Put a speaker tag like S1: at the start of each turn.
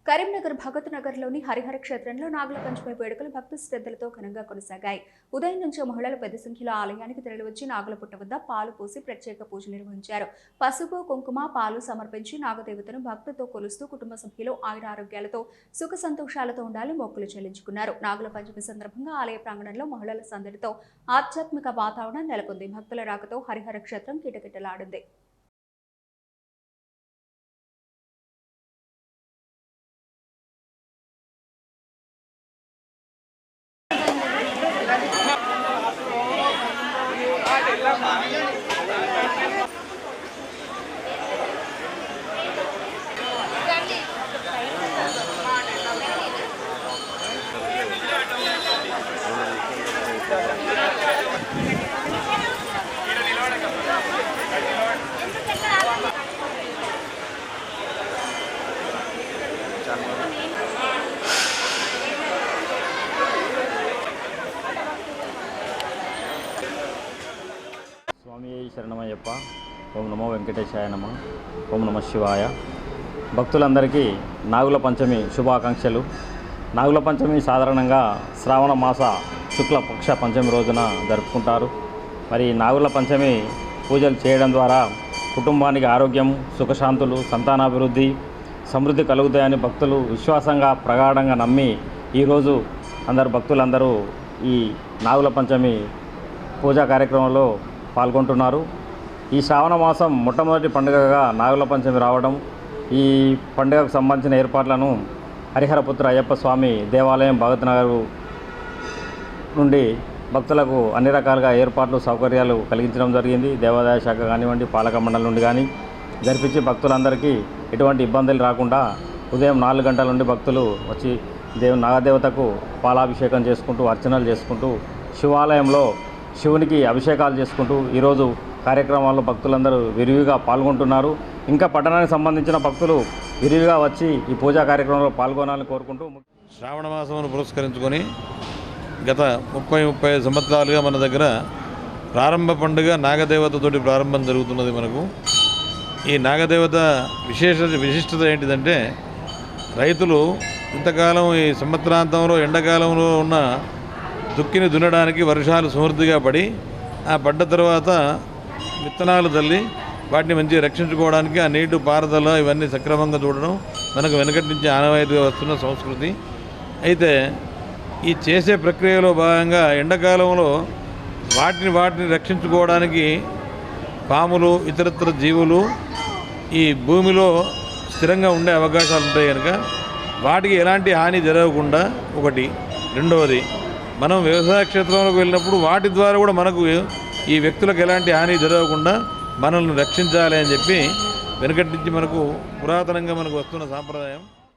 S1: కరీంనగర్ భగత్ నగర్లోని హరిహర క్షేత్రంలో నాగుల పంచమి వేడుకలు భక్తి శ్రద్ధలతో ఘనంగా కొనసాగాయి. ఉదయం నుంచి మహిళలు పెద్ద సంఖ్యలో ఆలయానికి తరలివచ్చి నాగుల పుట్ట వద్ద పాలు పోసి ప్రత్యేక పూజలు నిర్వహించారు. పసుపు, కుంకుమ, పాలు సమర్పించి నాగదేవతను భక్తితో కొలుస్తూ కుటుంబ సభ్యులు ఆయురారోగ్యాలతో సుఖ సంతోషాలతో ఉండాలని మొక్కులు చెల్లించుకున్నారు. నాగుల పంచమి సందర్భంగా ఆలయ ప్రాంగణంలో మహిళల సందడితో ఆధ్యాత్మిక వాతావరణం నెలకొంది. భక్తుల రాకతో హరిహర క్షేత్రం కిటకిటలాడింది.
S2: స్వామి శరణమయ్యప్ప. ఓం నమో వెంకటేశాయ నమ. ఓం నమ శివాయ. భక్తులందరికీ నాగుల పంచమి శుభాకాంక్షలు. నాగుల పంచమి సాధారణంగా శ్రావణ మాస శుక్లపక్ష పంచమి రోజున జరుపుకుంటారు. మరి నాగుల పంచమి పూజలు చేయడం ద్వారా కుటుంబానికి ఆరోగ్యం, సుఖశాంతులు, సంతానాభివృద్ధి, సమృద్ధి కలుగుతాయని భక్తులు విశ్వాసంగా ప్రగాఢంగా నమ్మి ఈరోజు భక్తులందరూ ఈ నాగుల పంచమి పూజా కార్యక్రమంలో పాల్గొంటున్నారు. ఈ శ్రావణ మాసం మొట్టమొదటి పండుగగా నాగుల పంచమి రావడం, ఈ పండుగకు సంబంధించిన ఏర్పాట్లను హరిహరపుత్ర అయ్యప్ప స్వామి దేవాలయం భగత్ నగర్ నుండి భక్తులకు అన్ని రకాలుగా ఏర్పాట్లు సౌకర్యాలు కలిగించడం జరిగింది. దేవాదాయ శాఖ కానివ్వండి, పాలక మండలి నుండి కానీ జరిపించి భక్తులందరికీ ఎటువంటి ఇబ్బందులు రాకుండా ఉదయం 4 గంటల నుండి భక్తులు వచ్చి నాగదేవతకు పాలాభిషేకం చేసుకుంటూ, అర్చనలు చేసుకుంటూ, శివాలయంలో శివునికి అభిషేకాలు చేసుకుంటూ ఈరోజు కార్యక్రమాల్లో భక్తులందరూ విరివిగా పాల్గొంటున్నారు. ఇంకా పట్టణానికి సంబంధించిన భక్తులు విరివిగా వచ్చి ఈ పూజా కార్యక్రమంలో పాల్గొనాలని కోరుకుంటూ,
S3: శ్రావణ మాసమును పురస్కరించుకొని గత 30-35 సంవత్సరాలుగా మన దగ్గర ప్రారంభ పండుగ నాగదేవతతోటి ప్రారంభం జరుగుతున్నది. మనకు ఈ నాగదేవత విశిష్టత ఏంటిదంటే, రైతులు ఇంతకాలం ఈ సంవత్సరాంతంలో ఎండాకాలంలో ఉన్న దుక్కిని దున్నడానికి వర్షాలు సమృద్ధిగా పడి ఆ పడ్డ తర్వాత విత్తనాలు తల్లి వాటిని మంచిగా రక్షించుకోవడానికి ఆ నీటి పారుదల ఇవన్నీ సక్రమంగా చూడడం మనకు వెనకటి నుంచి ఆనవాయితీగా వస్తున్న సంస్కృతి. అయితే ఈ చేసే ప్రక్రియలో భాగంగా ఎండాకాలంలో వాటిని రక్షించుకోవడానికి పాములు, ఇతరత్ర జీవులు ఈ భూమిలో స్థిరంగా ఉండే అవకాశాలు ఉంటాయి కనుక వాటికి ఎలాంటి హాని జరగకుండా ఒకటి. రెండవది, మనం వ్యవసాయ క్షేత్రంలోకి వెళ్ళినప్పుడు వాటి ద్వారా కూడా మనకు ఈ వ్యక్తులకు ఎలాంటి హాని జరగకుండా మనల్ని రక్షించాలి అని చెప్పి వెనకటి నుంచి మనకు పురాతనంగా మనకు వస్తున్న సాంప్రదాయం.